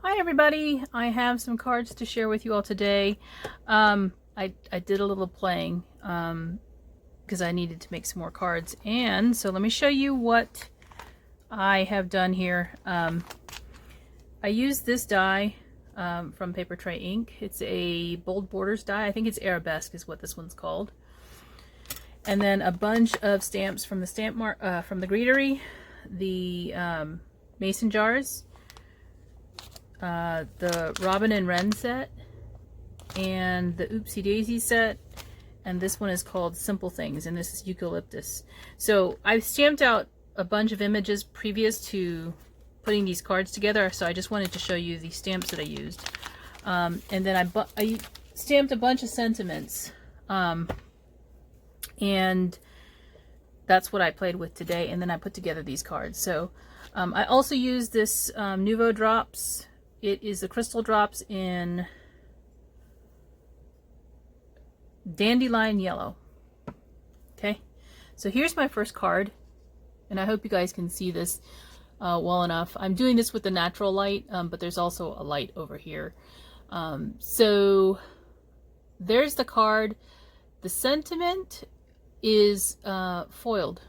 Hi everybody, I have some cards to share with you all today. I did a little playing because I needed to make some more cards, and so let me show you what I have done here. I used this die from Paper Tray Ink. It's a Bold Borders die. I think it's Arabesque is what this one's called. And then a bunch of stamps from the from the Greetery, the mason jars, the Robin and Wren set, and the Oopsie Daisy set, and this one is called Simple Things, and this is Eucalyptus. So I've stamped out a bunch of images previous to putting these cards together, so I just wanted to show you the stamps that I used. And then I stamped a bunch of sentiments, and that's what I played with today, and then I put together these cards. So I also used this Nuvo Drops. It is the crystal drops in Dandelion Yellow. Okay, so here's my first card, and I hope you guys can see this well enough. I'm doing this with the natural light, but there's also a light over here. So there's the card. The sentiment is foiled,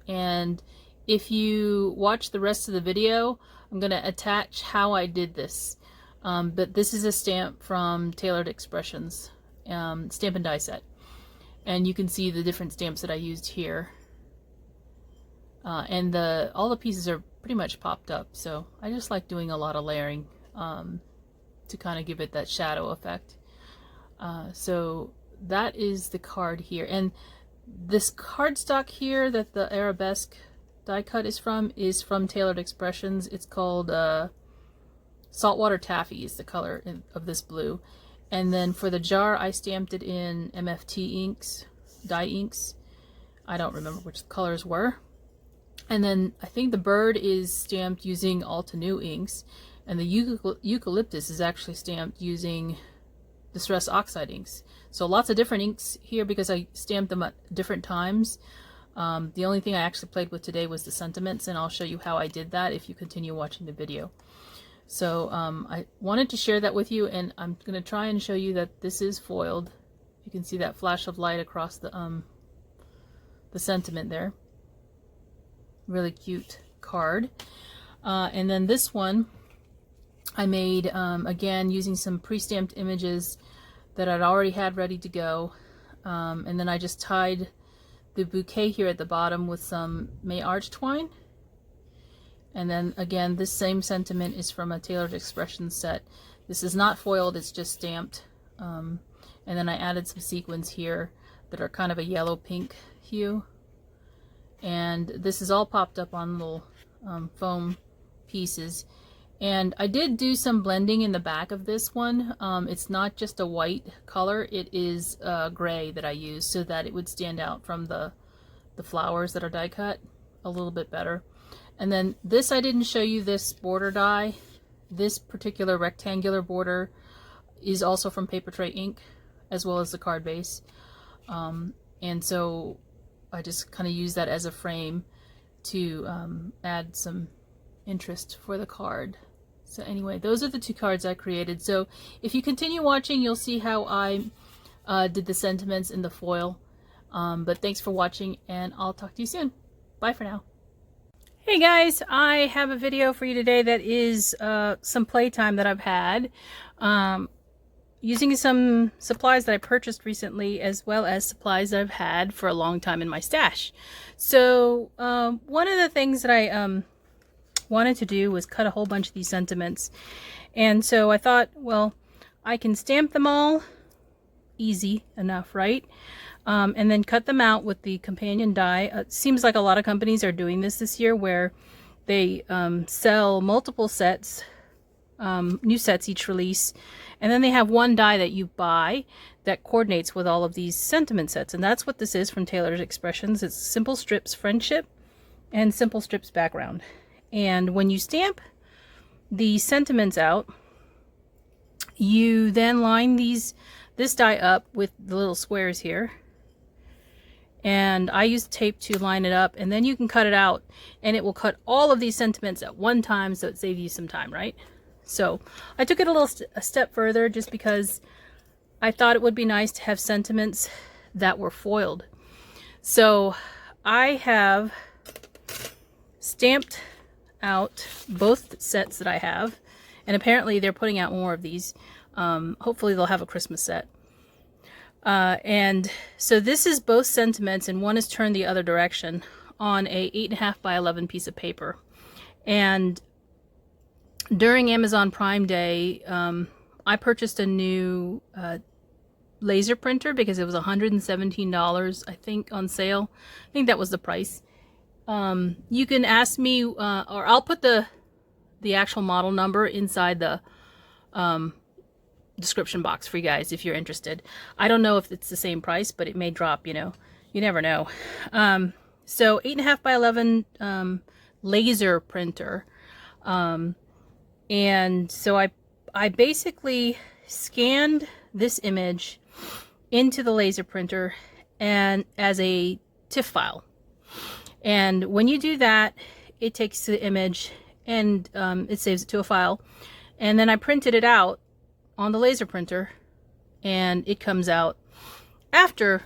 and if you watch the rest of the video, I'm going to attach how I did this. But this is a stamp from Tailored Expressions stamp and die set, and you can see the different stamps that I used here, and all the pieces are pretty much popped up, so I just like doing a lot of layering to kind of give it that shadow effect. So that is the card here, and this cardstock here that the Arabesque die cut is from Tailored Expressions. It's called Saltwater Taffy is the color of this blue. And then for the jar, I stamped it in MFT inks, dye inks. I don't remember which the colors were. And then I think the bird is stamped using Alta New inks, and the eucalyptus is actually stamped using Distress Oxide inks. So lots of different inks here because I stamped them at different times. The only thing I actually played with today was the sentiments, and I'll show you how I did that if you continue watching the video. So I wanted to share that with you, and I'm going to try and show you that this is foiled. You can see that flash of light across the sentiment there. Really cute card. And then this one I made again using some pre-stamped images that I'd already had ready to go, and then I just tied the bouquet here at the bottom with some May Arch twine. And then again, this same sentiment is from a Tailored Expressions set. This is not foiled, it's just stamped. And then I added some sequins here that are kind of a yellow pink hue. And this is all popped up on little foam pieces. And I did do some blending in the back of this one. It's not just a white color, it is gray that I used so that it would stand out from the flowers that are die cut a little bit better. And then this, I didn't show you this border die. This particular rectangular border is also from Paper Tray Ink, as well as the card base. And so I just kind of use that as a frame to add some interest for the card. So anyway, those are the two cards I created. So if you continue watching, you'll see how I did the sentiments in the foil. But thanks for watching, and I'll talk to you soon. Bye for now. Hey guys, I have a video for you today that is some playtime that I've had using some supplies that I purchased recently, as well as supplies that I've had for a long time in my stash. So one of the things that I wanted to do was cut a whole bunch of these sentiments, and so I thought, well, I can stamp them all easy enough, right? And then cut them out with the companion die. It seems like a lot of companies are doing this year, where they sell multiple sets, new sets each release, and then they have one die that you buy that coordinates with all of these sentiment sets. And that's what this is from Tailored Expressions. It's Simple Strips Friendship and Simple Strips Background. And when you stamp the sentiments out, you then line this die up with the little squares here, and I use tape to line it up, and then you can cut it out, and it will cut all of these sentiments at one time, so it saves you some time, right? So I took it a step further just because I thought it would be nice to have sentiments that were foiled. So I have stamped out both sets that I have, and apparently they're putting out more of these. Hopefully they'll have a Christmas set. And so this is both sentiments, and one is turned the other direction on a 8.5 by 11 piece of paper. And during Amazon Prime Day, I purchased a new laser printer because it was $117, I think, on sale. I think that was the price. You can ask me, or I'll put the actual model number inside the description box for you guys if you're interested. I don't know if it's the same price, but it may drop, you know. You never know. So 8.5 by 11 laser printer. And so I basically scanned this image into the laser printer and as a TIFF file. And when you do that, it takes the image and it saves it to a file. And then I printed it out on the laser printer, and it comes out after,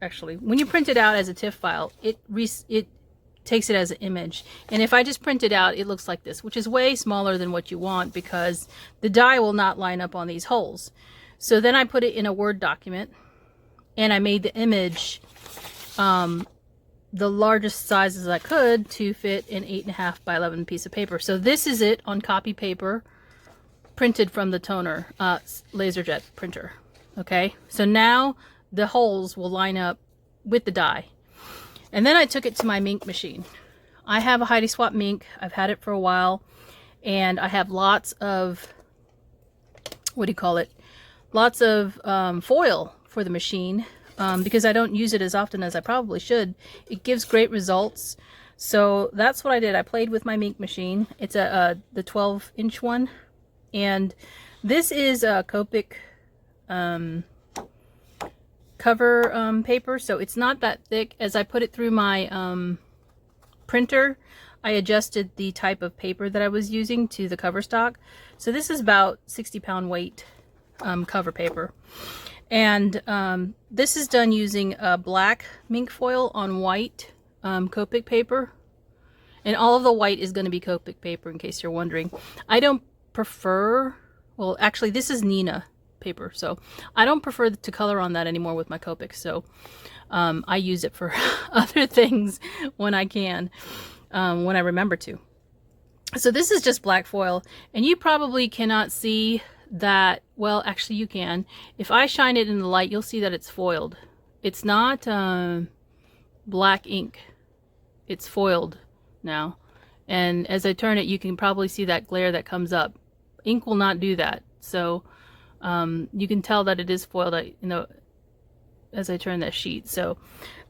actually, when you print it out as a TIFF file, it takes it as an image. And if I just print it out, it looks like this, which is way smaller than what you want because the die will not line up on these holes. So then I put it in a Word document, and I made the image the largest sizes I could to fit an 8.5 by 11 piece of paper. So this is it on copy paper, printed from the toner LaserJet printer. Okay, so now the holes will line up with the die. And then I took it to my Mink machine. I have a Heidi Swapp Mink. I've had it for a while, and I have lots of, what do you call it? Lots of foil for the machine because I don't use it as often as I probably should. It gives great results. So that's what I did. I played with my Mink machine. It's the 12-inch one. And this is a Copic cover paper, so it's not that thick. As I put it through my printer, I adjusted the type of paper that I was using to the cover stock. So this is about 60-pound weight cover paper. And this is done using a black Mink foil on white Copic paper. And all of the white is going to be Copic paper, in case you're wondering. I don't prefer, well, actually this is Nina paper, so I don't prefer to color on that anymore with my Copic, so I use it for other things when I can, when I remember to. So this is just black foil, and you probably cannot see that. Well, actually you can. If I shine it in the light, you'll see that it's foiled. It's not black ink, it's foiled now, and as I turn it, you can probably see that glare that comes up. Ink will not do that, so you can tell that it is foiled, you know, as I turn that sheet. So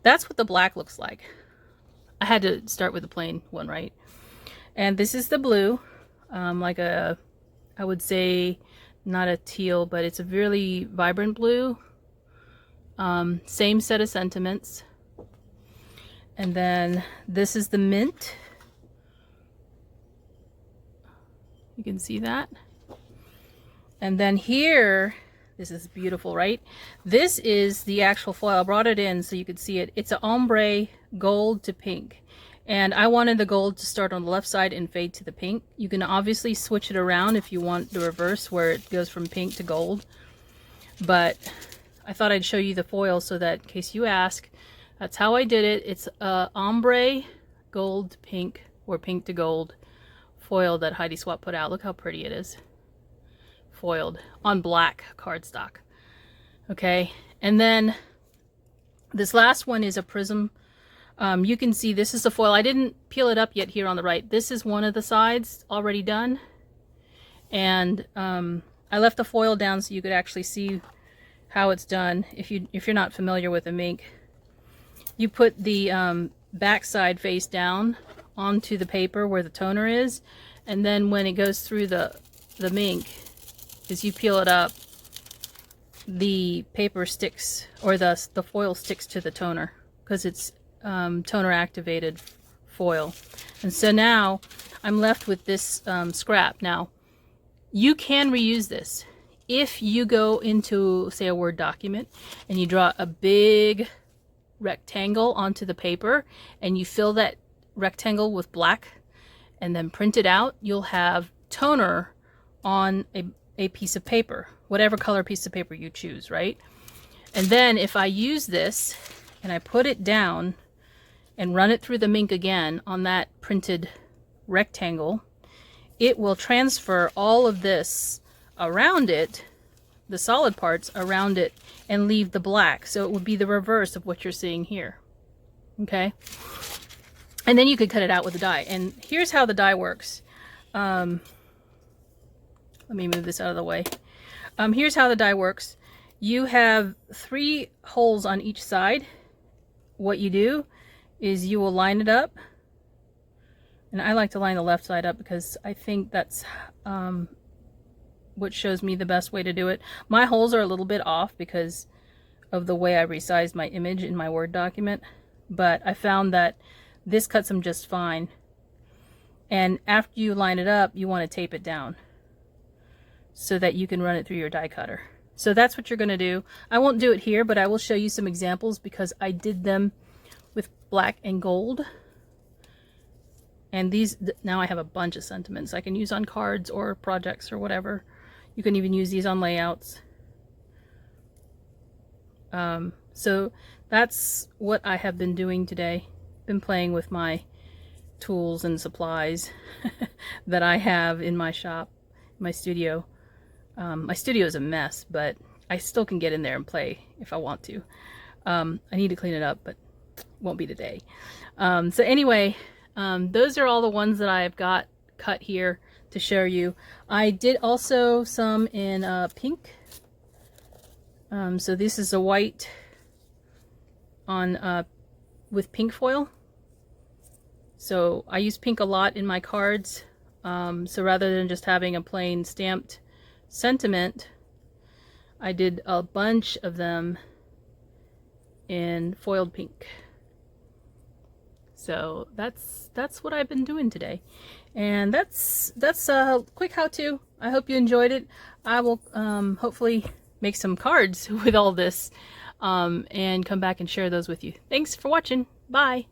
that's what the black looks like. I had to start with the plain one, right? And this is the blue, like a, I would say not a teal, but it's a really vibrant blue. Same set of sentiments. And then this is the mint. You can see that. And then here, this is beautiful, right? This is the actual foil. I brought it in so you could see it. It's an ombre gold to pink. And I wanted the gold to start on the left side and fade to the pink. You can obviously switch it around if you want the reverse where it goes from pink to gold. But I thought I'd show you the foil so that in case you ask, that's how I did it. It's ombre gold to pink, or pink to gold foil that Heidi Swapp put out. Look how pretty it is. Foiled on black cardstock. Okay, and then this last one is a prism. You can see this is the foil. I didn't peel it up yet here on the right. This is one of the sides already done, and I left the foil down so you could actually see how it's done. If you're not familiar with a Mink, you put the back side face down onto the paper where the toner is, and then when it goes through the Mink, as you peel it up, the paper sticks, or the foil sticks to the toner because it's toner activated foil. And so now I'm left with this scrap. Now You can reuse this. If you go into, say, a Word document and you draw a big rectangle onto the paper and you fill that rectangle with black and then print it out, you'll have toner on a piece of paper, whatever color piece of paper you choose, right? And then if I use this and I put it down and run it through the Mink again on that printed rectangle, it will transfer all of this around it, the solid parts around it, and leave the black. So it would be the reverse of what you're seeing here. Okay? And then you could cut it out with a die. And here's how the die works. Let me move this out of the way. Here's how the die works. You have 3 holes on each side. What you do is you will line it up. And I like to line the left side up because I think that's what shows me the best way to do it. My holes are a little bit off because of the way I resized my image in my Word document, but I found that this cuts them just fine. And after you line it up, you want to tape it down so that you can run it through your die cutter. So that's what you're going to do. I won't do it here, but I will show you some examples because I did them with black and gold. And these, now I have a bunch of sentiments I can use on cards or projects or whatever. You can even use these on layouts. So that's what I have been doing today. Been playing with my tools and supplies that I have in my shop, my studio. My studio is a mess, but I still can get in there and play if I want to. I need to clean it up, but it won't be today. So anyway, those are all the ones that I've got cut here to show you. I did also some in pink. So this is a white on with pink foil. So I use pink a lot in my cards. So rather than just having a plain stamped sentiment, I did a bunch of them in foiled pink. So that's what I've been doing today, and that's a quick how-to. I hope you enjoyed it. I will hopefully make some cards with all this and come back and share those with you. Thanks for watching. Bye.